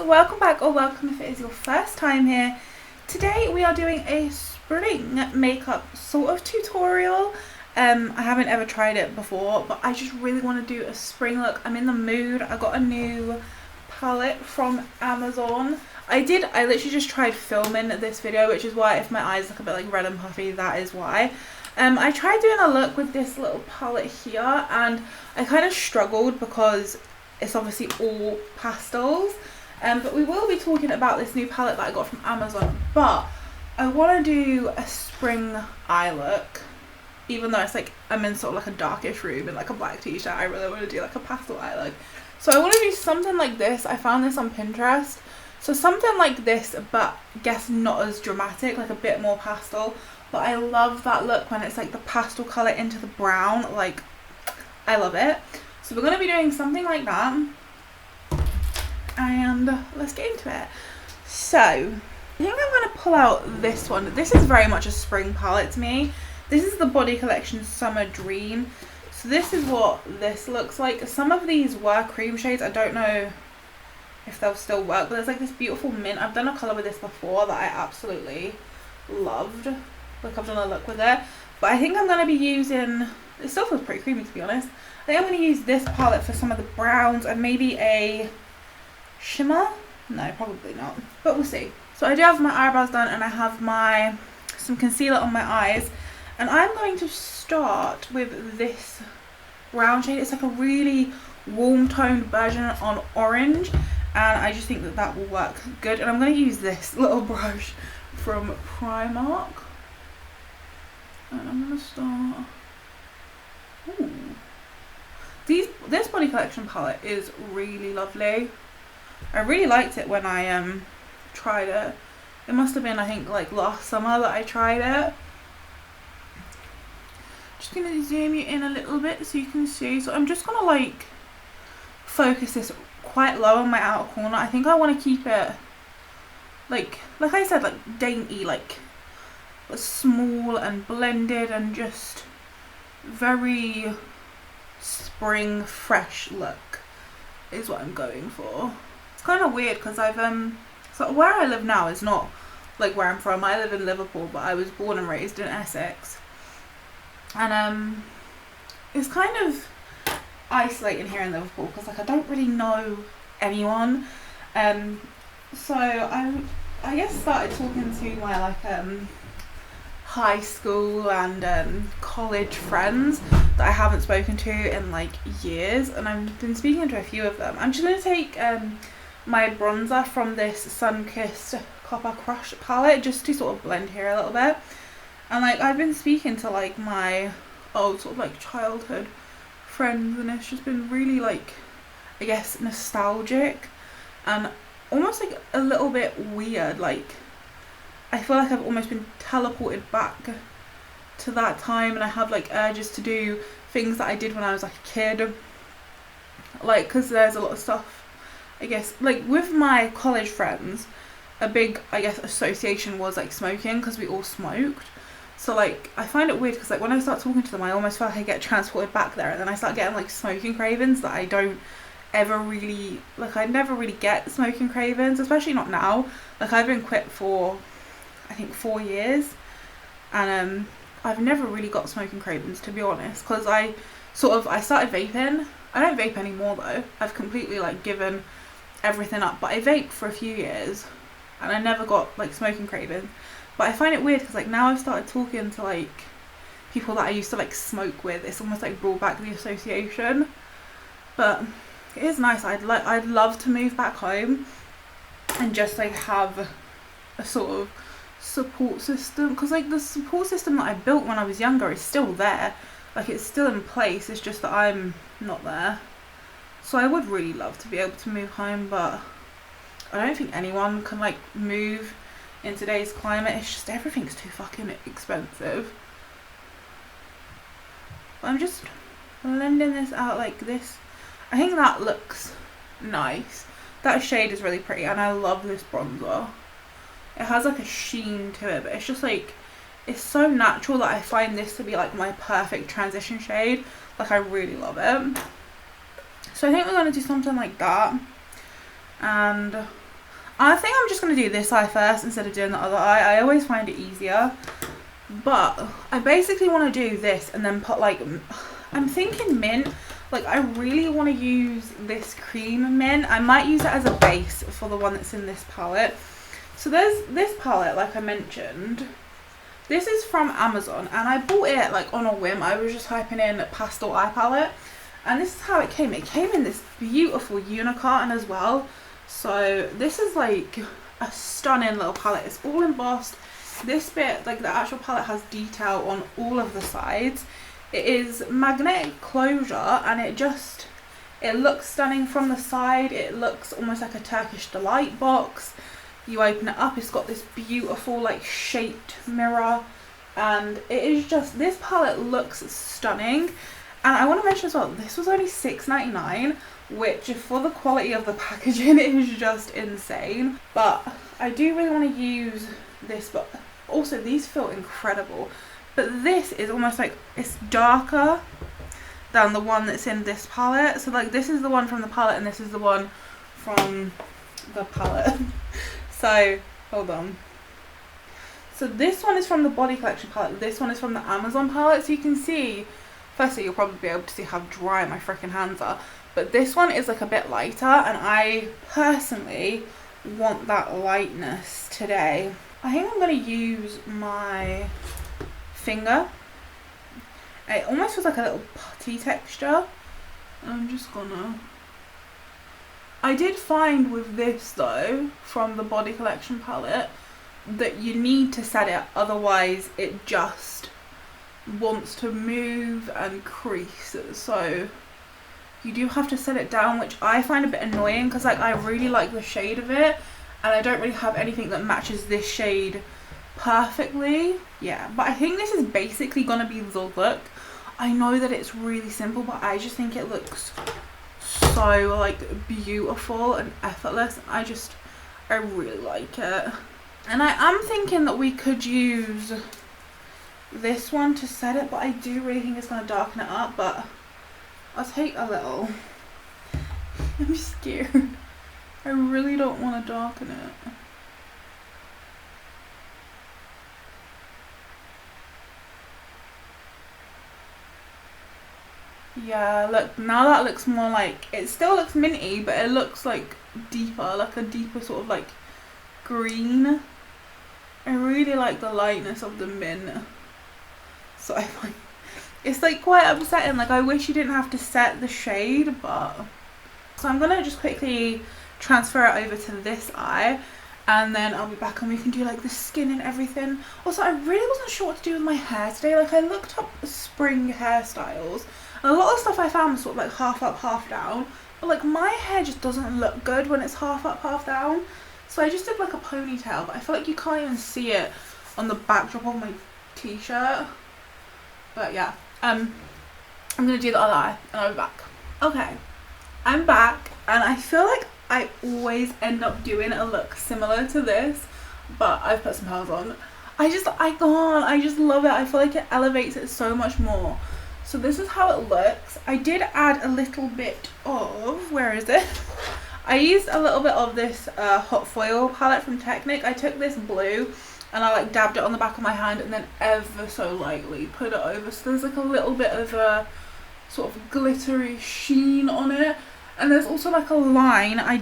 welcome back, or welcome if it is your first time here. Today we are doing a spring makeup sort of tutorial. I haven't ever tried it before, but I just really want to do a spring look. I'm in the mood. I got a new palette from Amazon. I literally just tried filming this video, which is why if my eyes look a bit like red and puffy, that is why. I tried doing a look with this little palette here and I kind of struggled because it's obviously all pastels. But we will be talking about this new palette that I got from Amazon. But I want to do a spring eye look, even though it's like I'm in sort of like a darkish room and like a black t-shirt. I really want to do like a pastel eye look. So I want to do something like this. I found this on Pinterest. So something like this, but I guess not as dramatic, like a bit more pastel. But I love that look when it's like the pastel colour into the brown. Like, I love it. So we're going to be doing something like that. And let's get into it. So I think I'm going to pull out this one. This is very much a spring palette to me. This is the Body Collection Summer Dream. So this is what this looks like. Some of these were cream shades. I don't know if they'll still work, but there's like this beautiful mint. I've done a colour with this before that I absolutely loved. Like, I've done a look with it. But I think I'm going to be using, it still feels pretty creamy to be honest. I think I'm going to use this palette for some of the browns and maybe a shimmer. No, probably not, but we'll see. So I do have my eyebrows done and I have some concealer on my eyes, and I'm going to start with this brown shade. It's like a really warm toned version on orange, and I just think that that will work good. And I'm going to use this little brush from Primark, and I'm going to start. Ooh. This Body Collection palette is really lovely. I really liked it when I tried it. It must have been, I think, like last summer that I tried it. Just going to zoom you in a little bit so you can see. So I'm just going to like focus this quite low on my outer corner. I think I want to keep it like I said, like dainty, like small and blended and just very spring fresh look is what I'm going for. It's kind of weird because I've so where I live now is not like where I'm from. I live in Liverpool, but I was born and raised in Essex, and it's kind of isolating here in Liverpool because like I don't really know anyone. So I guess started talking to my like high school and college friends that I haven't spoken to in like years, and I've been speaking to a few of them. I'm just going to take my bronzer from this Sun-Kissed Copper Crush palette just to sort of blend here a little bit. And like I've been speaking to like my old sort of like childhood friends, and it's just been really like, I guess, nostalgic and almost like a little bit weird. Like I feel like I've almost been teleported back to that time, and I have like urges to do things that I did when I was like a kid. Like, because there's a lot of stuff, I guess, like with my college friends, a big, I guess, association was like smoking because we all smoked. So like I find it weird because like when I start talking to them, I almost feel like I get transported back there, and then I start getting like smoking cravings that I don't ever really, like I never really get smoking cravings, especially not now. Like I've been quit for I think 4 years, and I've never really got smoking cravings, to be honest, because I started vaping. I don't vape anymore though. I've completely like given everything up, but I vaped for a few years and I never got like smoking cravings. But I find it weird because like now I've started talking to like people that I used to like smoke with. It's almost like brought back the association. But it is nice. I'd love to move back home and just like have a sort of support system, because like the support system that I built when I was younger is still there. Like it's still in place, it's just that I'm not there. So I would really love to be able to move home, but I don't think anyone can like move in today's climate. It's just everything's too fucking expensive. But I'm just blending this out like this. I think that looks nice. That shade is really pretty, and I love this bronzer. It has like a sheen to it, but it's just like, it's so natural that I find this to be like my perfect transition shade. Like I really love it. So I think we're going to do something like that. And I think I'm just going to do this eye first instead of doing the other eye. I always find it easier. But I basically want to do this and then put like, I'm thinking mint. Like I really want to use this cream mint. I might use it as a base for the one that's in this palette. So there's this palette, like I mentioned. This is from Amazon and I bought it like on a whim. I was just typing in pastel eye palette and this is how it came. It came in this beautiful unicorn as well. So this is like a stunning little palette. It's all embossed. This bit, like the actual palette, has detail on all of the sides. It is magnetic closure and it looks stunning from the side. It looks almost like a Turkish delight box. You open it up, it's got this beautiful like shaped mirror and it is just, this palette looks stunning. And I want to mention as well, this was only $6.99, which for the quality of the packaging is just insane. But I do really want to use this, but also these feel incredible. But this is almost like, it's darker than the one that's in this palette. So like this is the one from the palette and this is the one from the palette. So hold on. So this one is from the Body Collection palette. This one is from the Amazon palette. So you can see, firstly you'll probably be able to see how dry my freaking hands are. But this one is like a bit lighter and I personally want that lightness today. I think I'm going to use my finger. It almost feels like a little putty texture. I'm just gonna... I did find with this though, from the Body Collection palette, that you need to set it, otherwise it just wants to move and crease. So you do have to set it down, which I find a bit annoying because like I really like the shade of it and I don't really have anything that matches this shade perfectly. Yeah, but I think this is basically gonna be the look. I know that it's really simple, but I just think it looks so like beautiful and effortless. I really like it. And I am thinking that we could use this one to set it, but I do really think it's gonna darken it up. But I'll take a little. I'm scared. I really don't want to darken it. Yeah, look, now that looks more like, it still looks minty, but it looks like deeper, like a deeper sort of like green. I really like the lightness of the mint. So I find it's like quite upsetting, like I wish you didn't have to set the shade, but... So I'm gonna just quickly transfer it over to this eye and then I'll be back and we can do like the skin and everything. Also, I really wasn't sure what to do with my hair today. Like I looked up spring hairstyles and a lot of stuff I found was sort of like half up, half down. But like my hair just doesn't look good when it's half up, half down. So I just did like a ponytail, but I feel like you can't even see it on the backdrop of my t-shirt. But yeah, I'm gonna do the other eye and I'll be back. Okay, I'm back and I feel like I always end up doing a look similar to this, but I've put some pearls on. I just love it. I feel like it elevates it so much more. So this is how it looks. I did add a little bit of, where is it? I used a little bit of this hot foil palette from Technic. I took this blue and I like dabbed it on the back of my hand and then ever so lightly put it over. So there's like a little bit of a sort of glittery sheen on it. And there's also like a line. I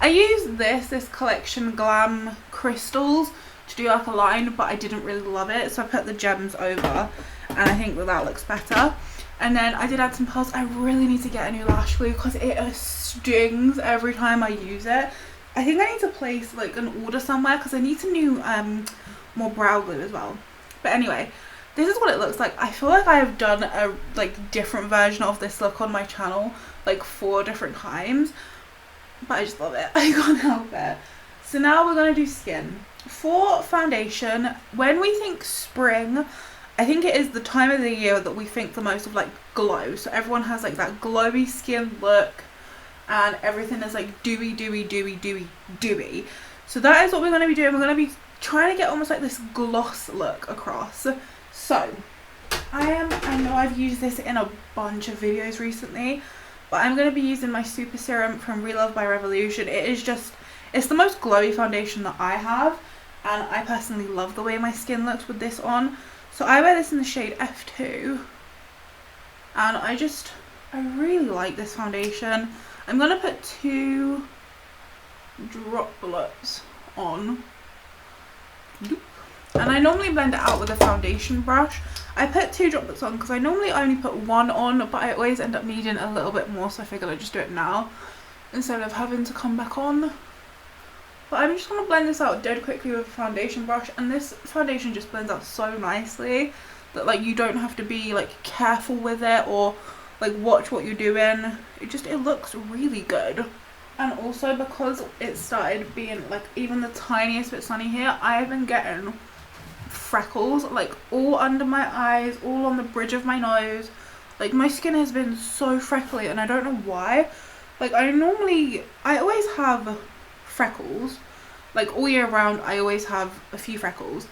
used this collection Glam Crystals to do like a line, but I didn't really love it. So I put the gems over and I think that looks better. And then I did add some pearls. I really need to get a new lash glue because it stings every time I use it. I think I need to place like an order somewhere because I need some new more brow glue as well. But anyway, this is what it looks like. I feel like I have done a like different version of this look on my channel like 4 different times, but I just love it. I can't help it. So now we're gonna do skin. For foundation, when we think spring, I think it is the time of the year that we think the most of like glow. So everyone has like that glowy skin look and everything is like dewy. So that is what we're going to be doing. We're going to be trying to get almost like this gloss look across. So I know I've used this in a bunch of videos recently, But I'm going to be using my Super Serum from Relove by Revolution. It's the most glowy foundation that I have, and I personally love the way my skin looks with this on. So I wear this in the shade F2, and I really like this foundation. I'm going to put 2 droplets on, and I normally blend it out with a foundation brush. I put 2 droplets on because I normally only put 1 on, but I always end up needing a little bit more, so I figured I'd just do it now instead of having to come back on. But I'm just going to blend this out dead quickly with a foundation brush, and this foundation just blends out so nicely that like you don't have to be like careful with it or like watch what you're doing. It looks really good. And also because it started being like even the tiniest bit sunny here, I've been getting freckles like all under my eyes, all on the bridge of my nose. Like my skin has been so freckly and I don't know why. Like I always have freckles, like all year round I always have a few freckles,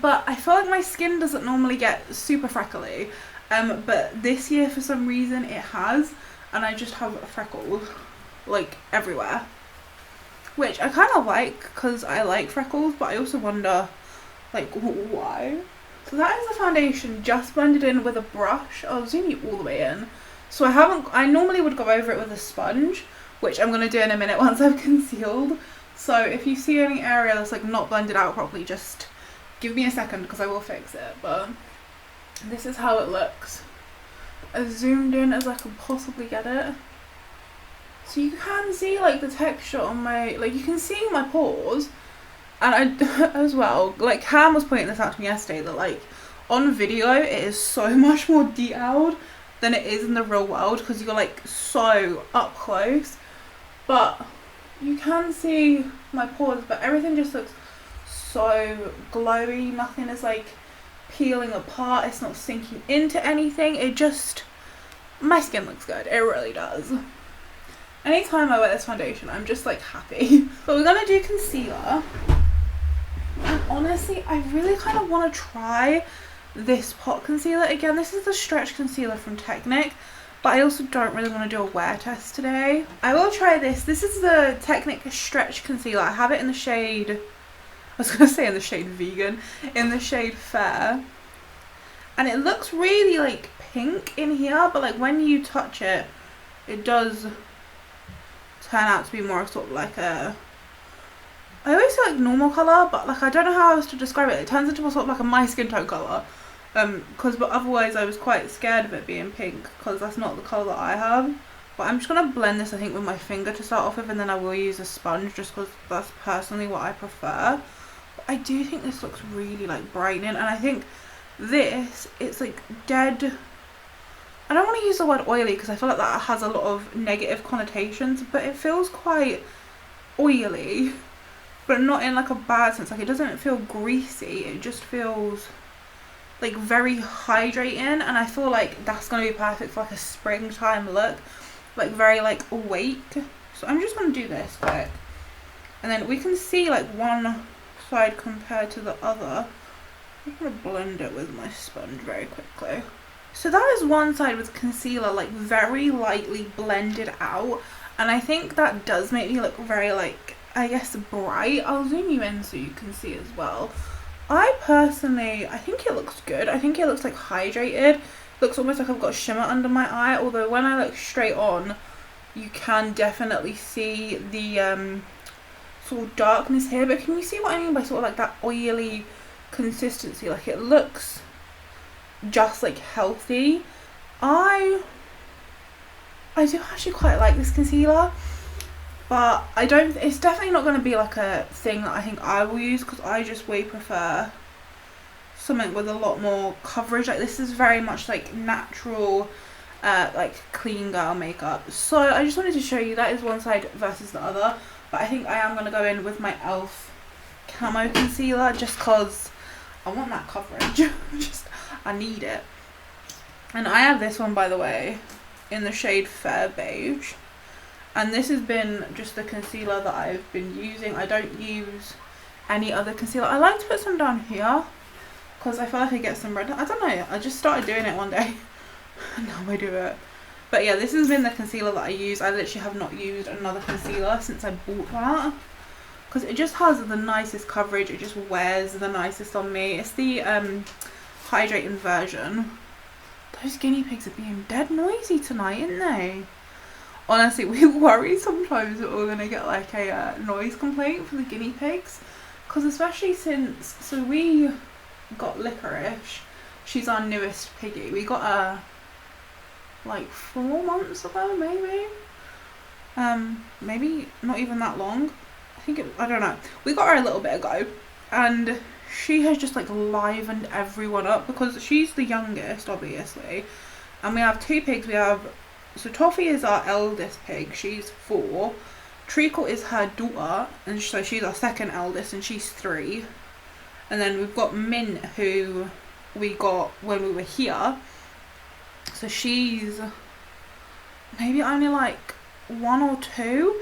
but I feel like my skin doesn't normally get super freckly, but this year for some reason it has, and I just have freckles like everywhere, which I kind of like because I like freckles, but I also wonder like why. So that is the foundation just blended in with a brush. I'll zoom you all the way in. So I normally would go over it with a sponge, which I'm going to do in a minute once I've concealed. So if you see any area that's like not blended out properly, just give me a second because I will fix it. But this is how it looks, as zoomed in as I could possibly get it. So you can see like the texture on my, like you can see my pores, and I as well, like Cam was pointing this out to me yesterday, that like on video it is so much more detailed than it is in the real world because you're like so up close. But you can see my pores, but everything just looks so glowy. Nothing is like peeling apart, it's not sinking into anything. My skin looks good, it really does. Anytime I wear this foundation I'm just like happy. But we're gonna do concealer, and honestly I really kind of want to try this pot concealer again. This is the stretch concealer from Technic, but I also don't really want to do a wear test today. I will try this. This is the Technic stretch concealer. I have it in the shade, I was going to say in the shade vegan, in the shade fair, and it looks really like pink in here, but like when you touch it, it does turn out to be more sort of like a, I always say like normal colour, but like I don't know how else to describe it. It turns into sort of like a my skin tone colour, but otherwise I was quite scared of it being pink because that's not the colour that I have. But I'm just going to blend this I think with my finger to start off with, and then I will use a sponge just because that's personally what I prefer. But I do think this looks really like brightening, and I think this, it's like dead, I don't want to use the word oily because I feel like that has a lot of negative connotations, but it feels quite oily, but not in like a bad sense. Like it doesn't feel greasy, it just feels like very hydrating, and I feel like that's going to be perfect for like a springtime look, like very like awake. So I'm just going to do this quick, and then we can see like one side compared to the other. I'm going to blend it with my sponge very quickly. So that is one side with concealer like very lightly blended out, and I think that does make me look very like, I guess, bright. I'll zoom you in so you can see as well. I think it looks good. I think it looks like hydrated. Looks almost like I've got shimmer under my eye, although when I look straight on you can definitely see the sort of darkness here. But can you see what I mean by sort of like that oily consistency? Like it looks just like healthy. I do actually quite like this concealer, but it's definitely not going to be like a thing that I think I will use because I just way prefer something with a lot more coverage. Like this is very much like natural like clean girl makeup. So I just wanted to show you that is one side versus the other, but I think I am going to go in with my e.l.f. camo concealer just because I want that coverage. I need it. And I have this one, by the way, in the shade Fair Beige, and this has been just the concealer that I've been using. I don't use any other concealer. I like to put some down here because I feel like I get some red. I don't know, I just started doing it one day and now I do it. But yeah, this has been the concealer that I use. I literally have not used another concealer since I bought that, because it just has the nicest coverage. It just wears the nicest on me. It's the hydrating version. Those guinea pigs are being dead noisy tonight, aren't they? Honestly, we worry sometimes that we're going to get like a noise complaint for the guinea pigs, because especially since, so we got Licorice. She's our newest piggy. We got her like 4 months ago, maybe. Maybe not even that long. I don't know. We got her a little bit ago, and she has just like livened everyone up, because she's the youngest, obviously. And we have 2 pigs. So Toffee is our eldest pig. She's 4. Treacle is her daughter, and so she's our second eldest, and she's 3. And then we've got Mint, who we got when we were here. So she's maybe only like 1 or 2,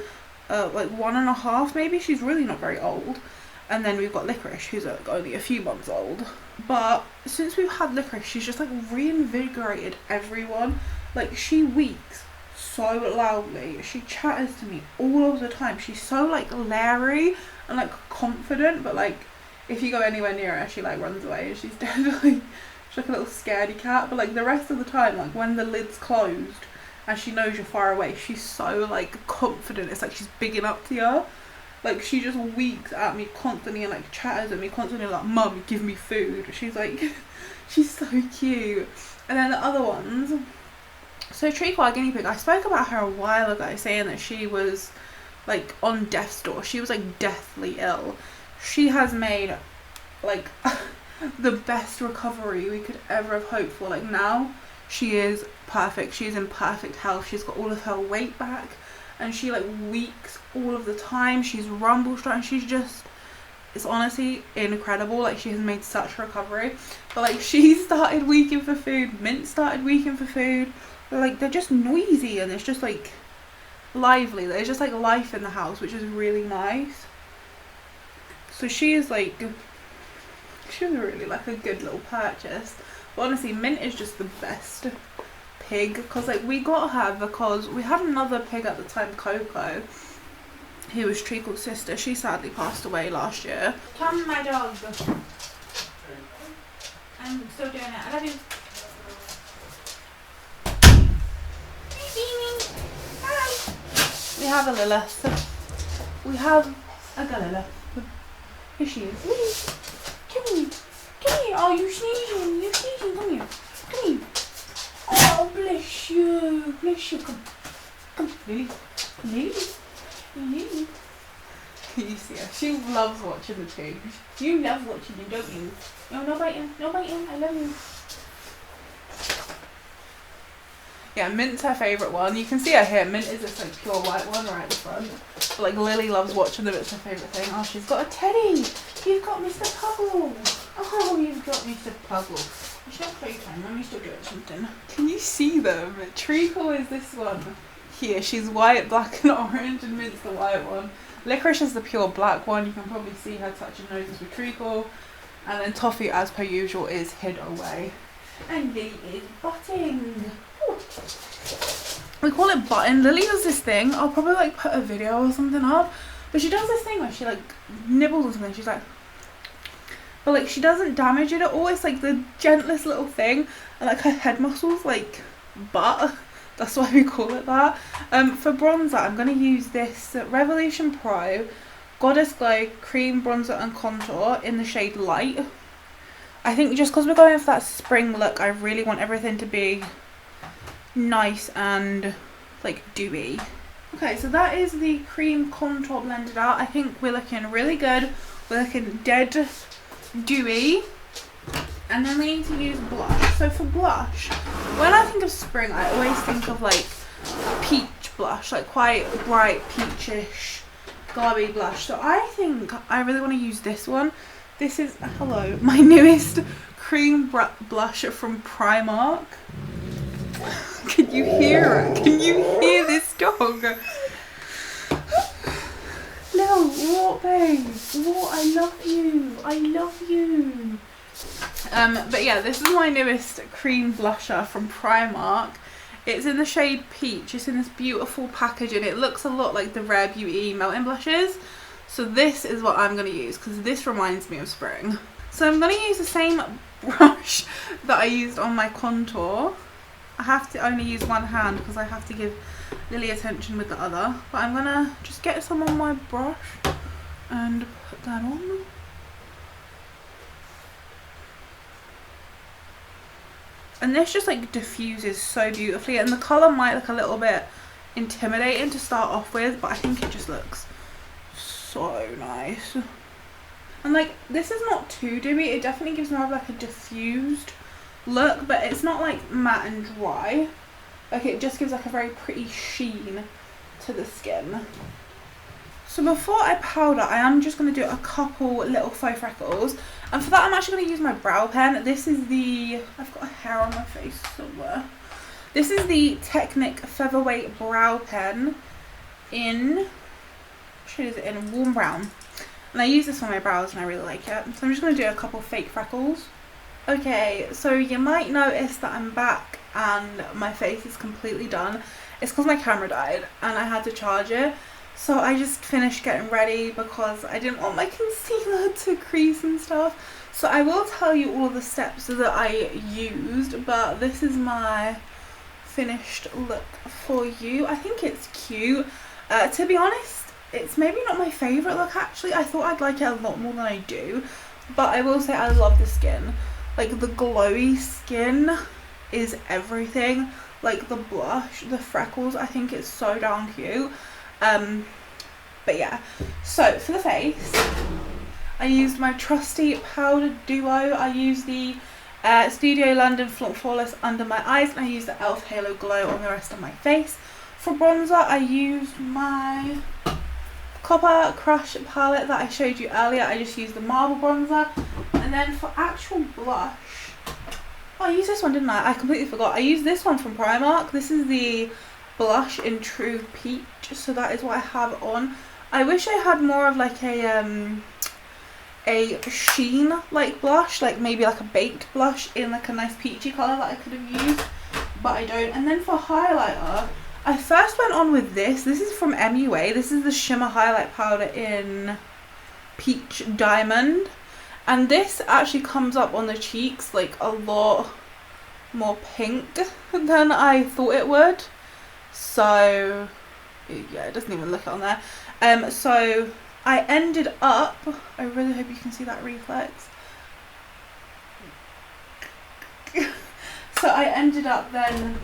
like 1.5 maybe. She's really not very old. And then we've got Licorice, who's like only a few months old. But since we've had Licorice, she's just like reinvigorated everyone. Like, she weeps so loudly. She chatters to me all of the time. She's so like leery and like confident, but like if you go anywhere near her, she like runs away, and she's definitely she's like a little scaredy cat. But like the rest of the time, like when the lid's closed and she knows you're far away, she's so like confident. It's like she's bigging up to you. Like, she just weeps at me constantly and like chatters at me constantly, like, "Mum, give me food." She's like, she's so cute. And then the other ones, so Treacle, our guinea pig, I spoke about her a while ago, saying that she was like on death's door. She was like deathly ill. She has made like the best recovery we could ever have hoped for. Like, now she is perfect. She's in perfect health. She's got all of her weight back, and she like weeks all of the time. She's rumble strong. She's just, it's honestly incredible. Like, she has made such a recovery. But like, she started weeking for food. Mint started weeking for food. But like, they're just noisy, and it's just like lively. There's just like life in the house, which is really nice. So she is like, she was really like a good little purchase. But honestly, Mint is just the best pig, because like we got her because we had another pig at the time, Coco, who was Treacle's sister. She sadly passed away last year. Come, my dog. I'm still doing it. I love you. Hi. We have a Lilith. We have a Galila. Here she is. Come here. Come here. Oh, you're sneezing. You're sneezing. Come here. Come here. Oh, bless you. Bless you. Come. Come, Lily. Lily. Lily. You see her. She loves watching the two. You love watching them, don't you? No, no biting. No biting. I love you. Yeah, Mint's her favourite one. You can see her here. Mint is this like pure white one right at the front. But like, Lily loves watching them. It's her favourite thing. Oh, she's got a teddy. You've got Mr. Puggle. Oh, you've got Mr. Puggle. It's not playtime. Mummy's still doing something. Can you see them? Treacle is this one here. She's white, black and orange, and Mint's the white one. Licorice is the pure black one. You can probably see her touching noses with Treacle. And then Toffee, as per usual, is hid away. And Lily is butting. Ooh. We call it button. Lily does this thing. I'll probably like put a video or something up. But she does this thing where she like nibbles on something. She's like, but like she doesn't damage it at all. It's like the gentlest little thing. And like her head muscles like butt. That's why we call it that. For bronzer, I'm going to use this Revolution Pro Goddess Glow Cream Bronzer and Contour in the shade Light. I think just because we're going for that spring look, I really want everything to be nice and like dewy. Okay, so that is the cream contour blended out. I think we're looking really good. We're looking dead dewy. And then we need to use blush. So for blush, when I think of spring, I always think of like peach blush, like quite bright peachish garby blush. So I think I really want to use this one. This is, hello, my newest cream blush from Primark. Can you hear it? Can you hear this dog? No, what, babe? What? I love you. I love you. But yeah, this is my newest cream blusher from Primark. It's in the shade Peach. It's in this beautiful packaging. It looks a lot like the Rare Beauty melting blushes. So this is what I'm going to use because this reminds me of spring. So I'm going to use the same brush that I used on my contour. I have to only use one hand because I have to give Lily attention with the other. But I'm going to just get some on my brush and put that on. And this just like diffuses so beautifully, and the colour might look a little bit intimidating to start off with, but I think it just looks so nice. And like, this is not too dewy, it definitely gives more of like a diffused look, but it's not like matte and dry. Like, it just gives like a very pretty sheen to the skin. So before I powder, I am just going to do a couple little faux freckles. And for that, I'm actually going to use my brow pen. This is the... I've got a hair on my face somewhere. This is the Technic Featherweight Brow Pen in... What shade is it in? Warm brown. And I use this on my brows and I really like it. So I'm just going to do a couple fake freckles. Okay, so you might notice that I'm back and my face is completely done. It's because my camera died and I had to charge it. So I just finished getting ready because I didn't want my concealer to crease and stuff. So I will tell you all the steps that I used, but this is my finished look for you. I think it's cute. To be honest, it's maybe not my favourite look actually. I thought I'd like it a lot more than I do. But I will say I love the skin. Like, the glowy skin is everything. Like, the blush, the freckles, I think it's so darn cute. But yeah, so for the face I used my trusty powder duo. I used the Studio London Flawless under my eyes, and I used the e.l.f. Halo Glow on the rest of my face. For bronzer, I used my Copper Crush palette that I showed you earlier. I just used the marble bronzer. And then for actual blush, oh, I used this one, didn't I? I completely forgot. I used this one from Primark. This is the blush in True Peach, so that is what I have on. I wish I had more of like a sheen like blush, like maybe like a baked blush in like a nice peachy colour that I could have used, but I don't. And then for highlighter, I first went on with this. This is from MUA. This is the shimmer highlight powder in Peach Diamond, and this actually comes up on the cheeks like a lot more pink than I thought it would. So yeah, it doesn't even look on there. So I ended up, I really hope you can see that reflex. So I ended up then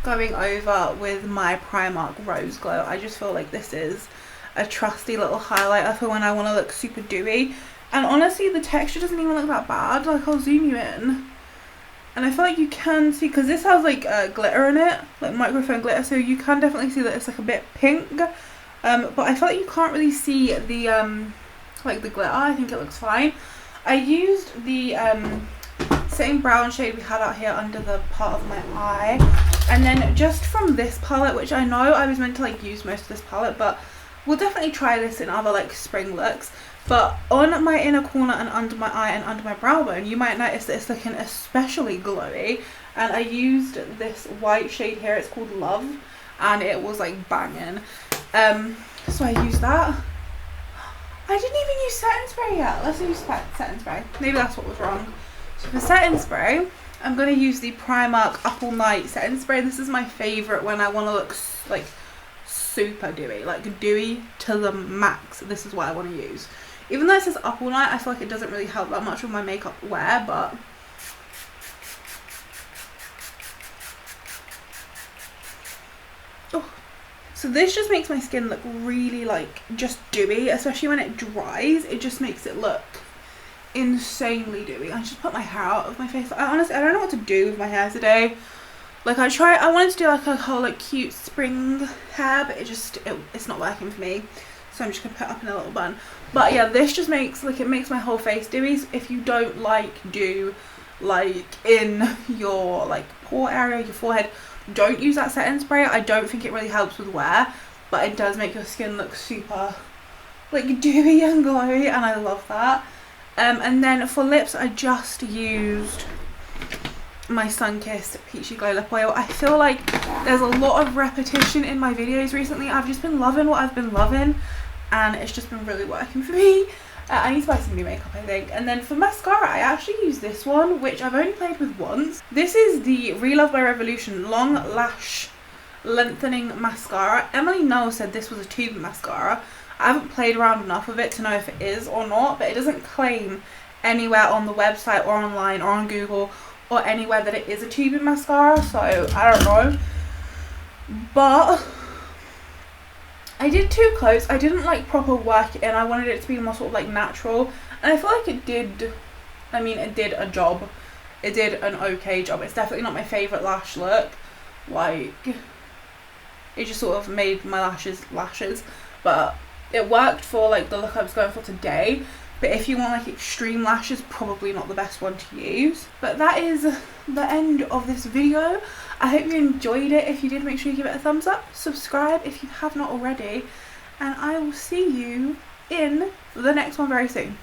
going over with my Primark Rose Glow. I just feel like this is a trusty little highlighter for when I want to look super dewy. And honestly, the texture doesn't even look that bad. Like, I'll zoom you in. And I feel like you can see, because this has like glitter in it, like microphone glitter, so you can definitely see that it's like a bit pink. But I feel like you can't really see the like the glitter. I think it looks fine. I used the same brown shade we had out here under the part of my eye, and then just from this palette, which I know I was meant to like use most of this palette, but we'll definitely try this in other like spring looks. But on my inner corner and under my eye and under my brow bone, you might notice that it's looking especially glowy. And I used this white shade here, it's called Love, and it was like banging. So I used that. I didn't even use setting spray yet. Let's use setting spray. Maybe that's what was wrong. So for setting spray, I'm going to use the Primark Up All Night setting spray. This is my favourite when I want to look like super dewy, like dewy to the max. This is what I want to use. Even though it says Up All Night, I feel like it doesn't really help that much with my makeup wear, but oh. So this just makes my skin look really like just dewy, especially when it dries. It just makes it look insanely dewy. I just put my hair out of my face. I honestly, I don't know what to do with my hair today. Like, I wanted to do like a whole like cute spring hair, but it's not working for me. So I'm just gonna put it up in a little bun. But yeah, this just makes like, it makes my whole face dewy. So if you don't like do like in your like pore area, your forehead, don't use that setting spray. I don't think it really helps with wear, but it does make your skin look super like dewy and glowy, and I love that. And then for lips, I just used my Sunkissed Peachy Glow Lip Oil. I feel like there's a lot of repetition in my videos recently. I've just been loving what I've been loving, and it's just been really working for me. I need to buy some new makeup, I think. And then for mascara, I actually use this one, which I've only played with once. This is the Relove by Revolution Long Lash Lengthening Mascara. Emily Noel said this was a tube mascara. I haven't played around enough with it to know if it is or not, but it doesn't claim anywhere on the website or online or on Google or anywhere that it is a tubing mascara, so I don't know. But I did 2 coats. I didn't like proper work it in. I wanted it to be more sort of like natural, and I feel like it did. I mean, it did a job. It did an okay job. It's definitely not my favourite lash look. Like, it just sort of made my lashes, but it worked for like the look I was going for today. But if you want like extreme lashes, probably not the best one to use. But that is the end of this video. I hope you enjoyed it. If you did, make sure you give it a thumbs up, subscribe if you have not already, and I will see you in the next one very soon.